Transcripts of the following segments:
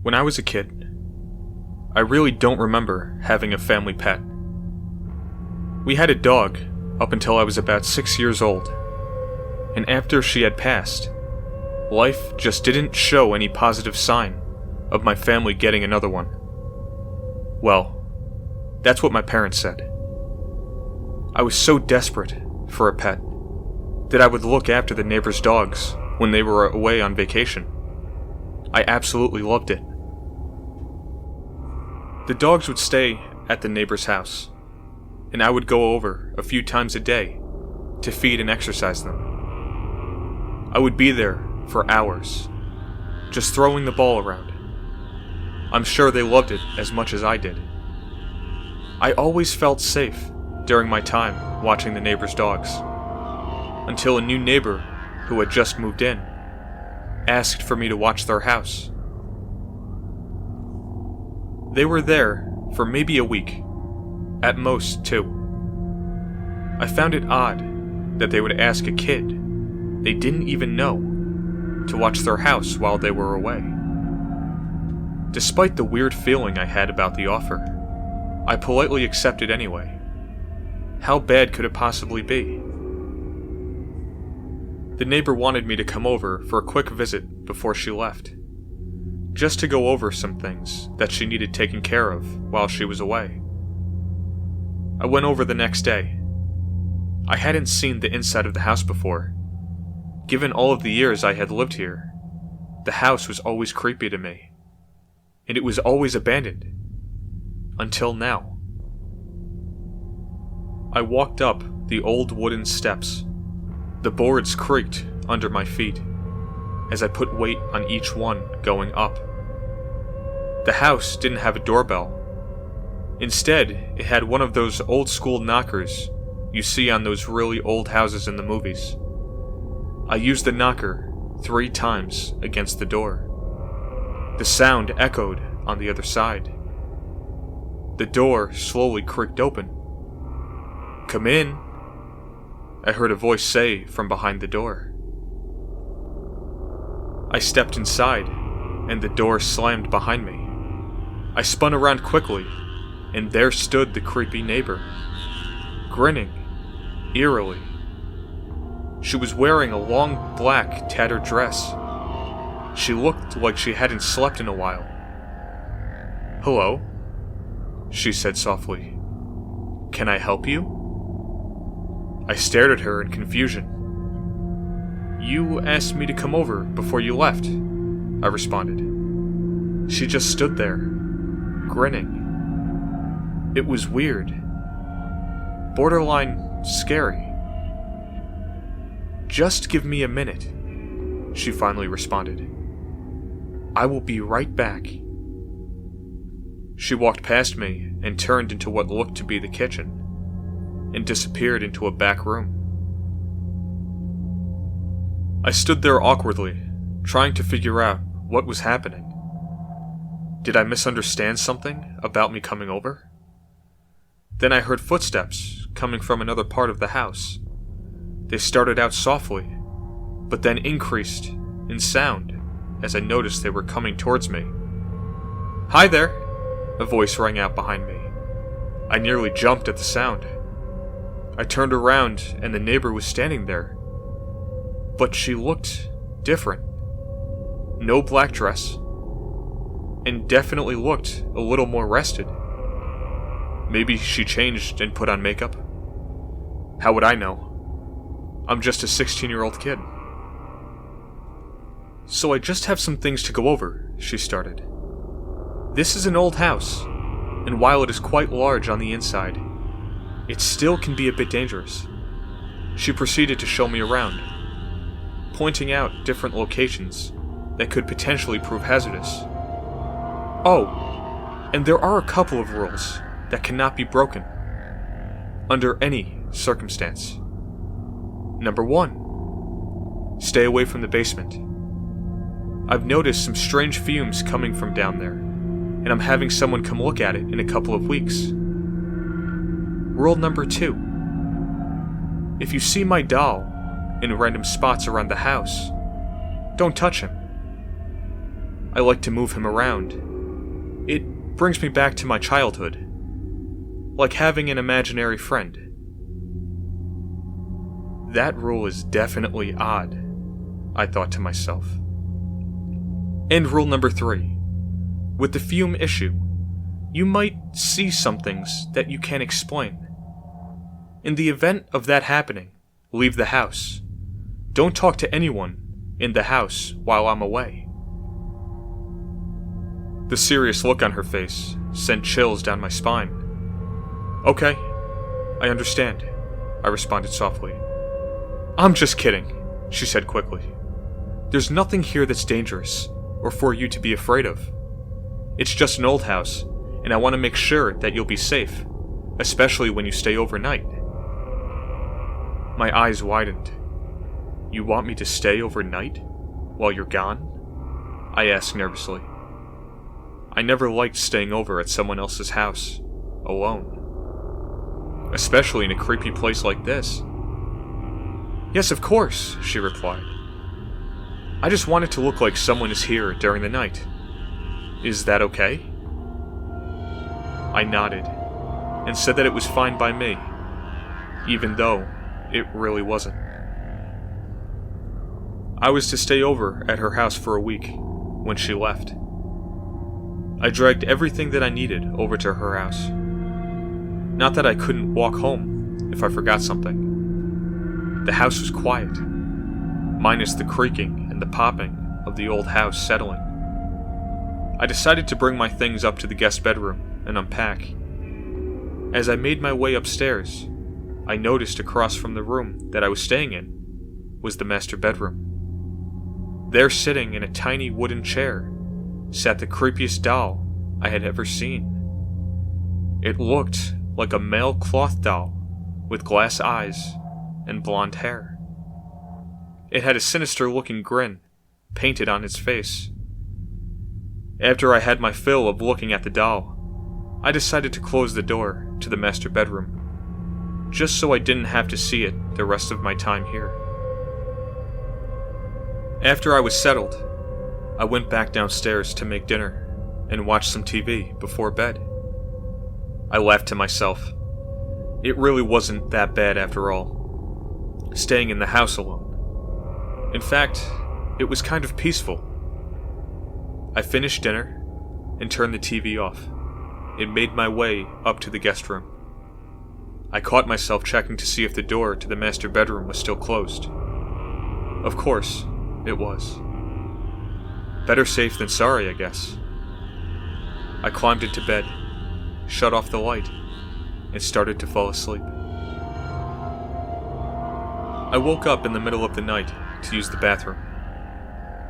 When I was a kid, I really don't remember having a family pet. We had a dog up until I was about 6 years old, and after she had passed, life just didn't show any positive sign of my family getting another one. Well, that's what my parents said. I was so desperate for a pet that I would look after the neighbors' dogs when they were away on vacation. I absolutely loved it. The dogs would stay at the neighbor's house, and I would go over a few times a day to feed and exercise them. I would be there for hours, just throwing the ball around. I'm sure they loved it as much as I did. I always felt safe during my time watching the neighbors' dogs, until a new neighbor who had just moved in asked for me to watch their house. They were there for maybe a week, at most 2. I found it odd that they would ask a kid they didn't even know to watch their house while they were away. Despite the weird feeling I had about the offer, I politely accepted anyway. How bad could it possibly be? The neighbor wanted me to come over for a quick visit before she left, just to go over some things that she needed taken care of while she was away. I went over the next day. I hadn't seen the inside of the house before. Given all of the years I had lived here, the house was always creepy to me, and it was always abandoned. Until now. I walked up the old wooden steps. The boards creaked under my feet as I put weight on each one going up. The house didn't have a doorbell. Instead, it had one of those old-school knockers you see on those really old houses in the movies. I used the knocker 3 times against the door. The sound echoed on the other side. The door slowly creaked open. "Come in," I heard a voice say from behind the door. I stepped inside, and the door slammed behind me. I spun around quickly, and there stood the creepy neighbor, grinning eerily. She was wearing a long black tattered dress. She looked like she hadn't slept in a while. "Hello," she said softly. "Can I help you?" I stared at her in confusion. "You asked me to come over before you left," I responded. She just stood there, grinning. It was weird. Borderline scary. "Just give me a minute," she finally responded. "I will be right back." She walked past me and turned into what looked to be the kitchen, and disappeared into a back room. I stood there awkwardly, trying to figure out what was happening. Did I misunderstand something about me coming over? Then I heard footsteps coming from another part of the house. They started out softly, but then increased in sound as I noticed they were coming towards me. "Hi there!" a voice rang out behind me. I nearly jumped at the sound. I turned around and the neighbor was standing there. But she looked different. No black dress, and definitely looked a little more rested. Maybe she changed and put on makeup. How would I know? I'm just a 16-year-old kid. "So I just have some things to go over," she started. "This is an old house, and while it is quite large on the inside, it still can be a bit dangerous." She proceeded to show me around, pointing out different locations that could potentially prove hazardous. "Oh, and there are a couple of rules that cannot be broken under any circumstance. Number 1, stay away from the basement. I've noticed some strange fumes coming from down there, and I'm having someone come look at it in a couple of weeks. Rule number 2, if you see my doll in random spots around the house, don't touch him. I like to move him around. It brings me back to my childhood, like having an imaginary friend. That rule is definitely odd, I thought to myself. And rule number 3. With the fume issue, you might see some things that you can't explain. In the event of that happening, leave the house. Don't talk to anyone in the house while I'm away. The serious look on her face sent chills down my spine. Okay, I understand, I responded softly. I'm just kidding, she said quickly. There's nothing here that's dangerous or for you to be afraid of. It's just an old house, and I want to make sure that you'll be safe, especially when you stay overnight. My eyes widened. You want me to stay overnight while you're gone? I asked nervously. I never liked staying over at someone else's house, alone. Especially in a creepy place like this. Yes, of course, she replied. I just want it to look like someone is here during the night. Is that okay? I nodded, and said that it was fine by me, even though it really wasn't. I was to stay over at her house for a week when she left. I dragged everything that I needed over to her house. Not that I couldn't walk home if I forgot something. The house was quiet, minus the creaking and the popping of the old house settling. I decided to bring my things up to the guest bedroom and unpack. As I made my way upstairs, I noticed across from the room that I was staying in was the master bedroom. There, sitting in a tiny wooden chair, sat the creepiest doll I had ever seen. It looked like a male cloth doll with glass eyes and blonde hair. It had a sinister-looking grin painted on its face. After I had my fill of looking at the doll, I decided to close the door to the master bedroom, just so I didn't have to see it the rest of my time here. After I was settled, I went back downstairs to make dinner and watch some TV before bed. I laughed to myself. It really wasn't that bad after all, staying in the house alone. In fact, it was kind of peaceful. I finished dinner and turned the TV off and made my way up to the guest room. I caught myself checking to see if the door to the master bedroom was still closed. Of course, it was. Better safe than sorry, I guess. I climbed into bed, shut off the light, and started to fall asleep. I woke up in the middle of the night to use the bathroom.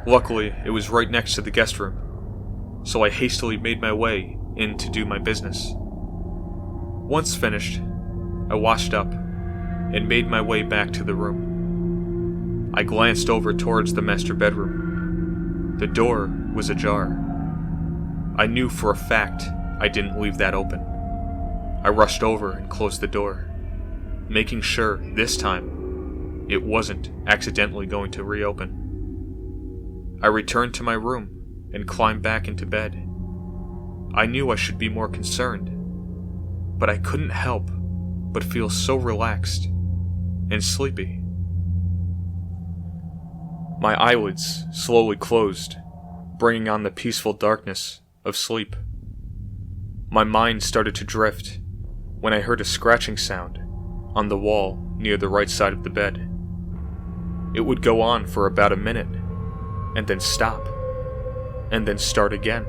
Luckily, it was right next to the guest room, so I hastily made my way in to do my business. Once finished, I washed up and made my way back to the room. I glanced over towards the master bedroom. The door was ajar. I knew for a fact I didn't leave that open. I rushed over and closed the door, making sure this time it wasn't accidentally going to reopen. I returned to my room and climbed back into bed. I knew I should be more concerned, but I couldn't help but feel so relaxed and sleepy. My eyelids slowly closed, bringing on the peaceful darkness of sleep. My mind started to drift when I heard a scratching sound on the wall near the right side of the bed. It would go on for about a minute, and then stop, and then start again.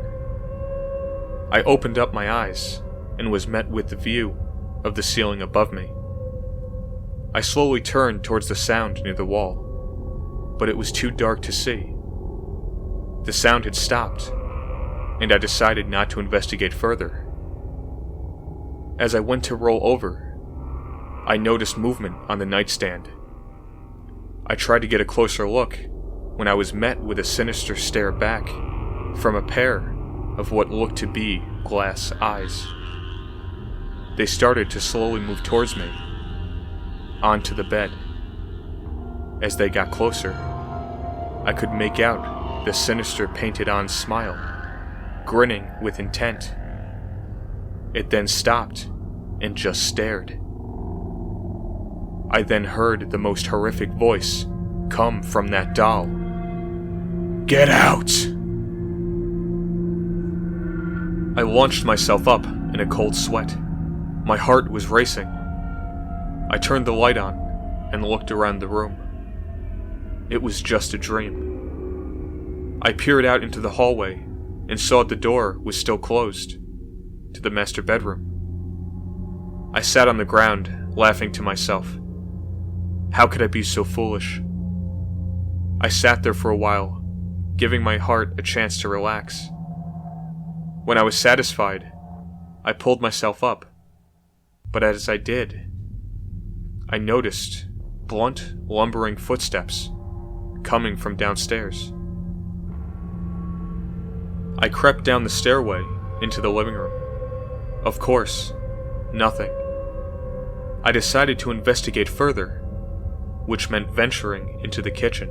I opened up my eyes and was met with the view of the ceiling above me. I slowly turned towards the sound near the wall, but it was too dark to see. The sound had stopped, and I decided not to investigate further. As I went to roll over, I noticed movement on the nightstand. I tried to get a closer look when I was met with a sinister stare back from a pair of what looked to be glass eyes. They started to slowly move towards me, onto the bed. As they got closer, I could make out the sinister painted-on smile, grinning with intent. It then stopped and just stared. I then heard the most horrific voice come from that doll. "Get out!" I launched myself up in a cold sweat. My heart was racing. I turned the light on and looked around the room. It was just a dream. I peered out into the hallway and saw the door was still closed to the master bedroom. I sat on the ground, laughing to myself. How could I be so foolish? I sat there for a while, giving my heart a chance to relax. When I was satisfied, I pulled myself up, but as I did, I noticed blunt, lumbering footsteps coming from downstairs. I crept down the stairway into the living room. Of course, nothing. I decided to investigate further, which meant venturing into the kitchen.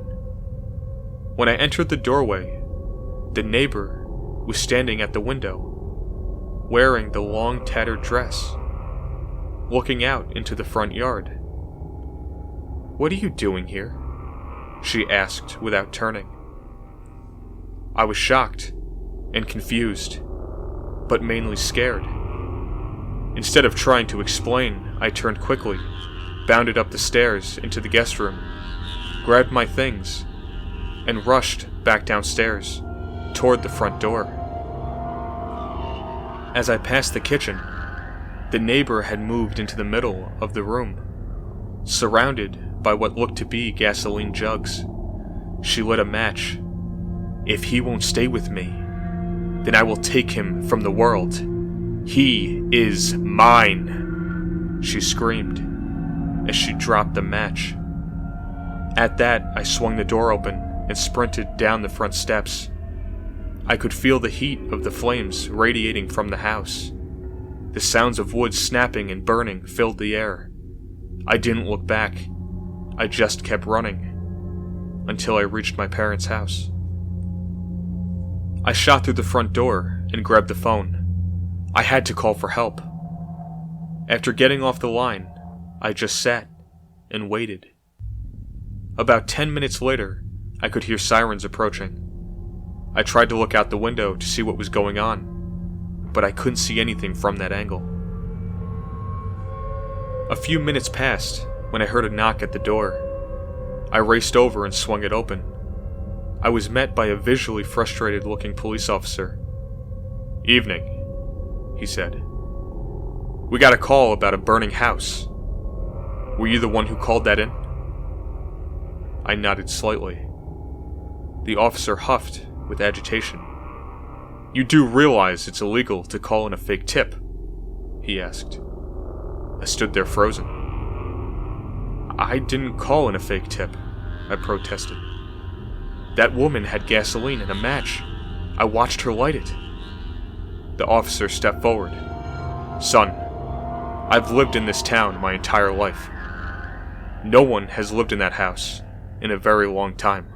When I entered the doorway, the neighbor was standing at the window, wearing the long tattered dress, looking out into the front yard. "What are you doing here?" she asked without turning. I was shocked and confused, but mainly scared. Instead of trying to explain, I turned quickly, bounded up the stairs into the guest room, grabbed my things, and rushed back downstairs toward the front door. As I passed the kitchen, the neighbor had moved into the middle of the room, surrounded by what looked to be gasoline jugs. She lit a match. "If he won't stay with me, then I will take him from the world. He is mine," she screamed as she dropped the match. At that, I swung the door open and sprinted down the front steps. I could feel the heat of the flames radiating from the house. The sounds of wood snapping and burning filled the air. I didn't look back. I just kept running until I reached my parents' house. I shot through the front door and grabbed the phone. I had to call for help. After getting off the line, I just sat and waited. About 10 minutes later, I could hear sirens approaching. I tried to look out the window to see what was going on, but I couldn't see anything from that angle. A few minutes passed when I heard a knock at the door. I raced over and swung it open. I was met by a visually frustrated-looking police officer. "Evening," he said. "We got a call about a burning house. Were you the one who called that in?" I nodded slightly. The officer huffed with agitation. "You do realize it's illegal to call in a fake tip?" he asked. I stood there frozen. "I didn't call in a fake tip," I protested. "That woman had gasoline and a match. I watched her light it." The officer stepped forward. "Son, I've lived in this town my entire life. No one has lived in that house in a very long time.